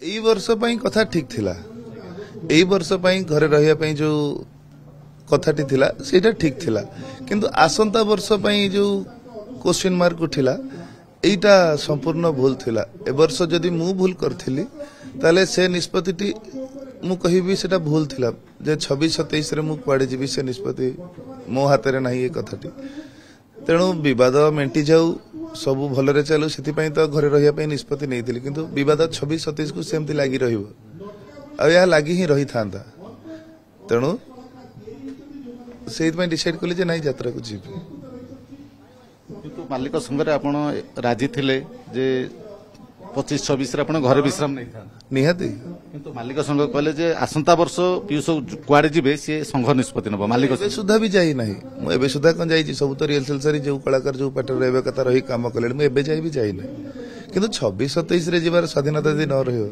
एई वर्ष पई कथा ठीक थिला एई वर्ष पई घरे रहिया पई जो कथाटी थिला सेटा ठीक थिला किंतु आसंता वर्ष पई जो क्वेश्चन मार्क उठिला एटा संपूर्ण भूल थिला ए वर्ष जदी मु भूल करथिली ताले से निष्पत्तिटी मु कहिबी सेटा भूल थिला जे 26-27 रे मु कुआडे जीवी से निष्पत्ति मो हाथ रे नाही ए कथाटी तेणु विवाद मेंटी जाऊ सब भलरे चलू से तो घरे रही निष्पत्ति नहीं किंतु विवाद 26-27 को सेमती लगी रहा लगी ही रही था तेणु से डिसाइड कली जे नहीं यात्रा को जीवी मालिक संगे आप राजी थे जे 25-26 घरे विश्राम नहीं था निहाती किंतु मालिक संग कहले जे आसंता वर्ष पीयूष कुआडे जीवे सी संघ निष्पत्ति नब मालिक सुधा भी जाई नहीं मुझे सुधा कौन जाइए सब तो रिहर्सल सारी जो कलाकार जो पार्टी रहा कथा रही कम कले मुझे जाई भी जाई नहीं किंतु 26-27 रे जीवार स्वाधीनता यदि न रही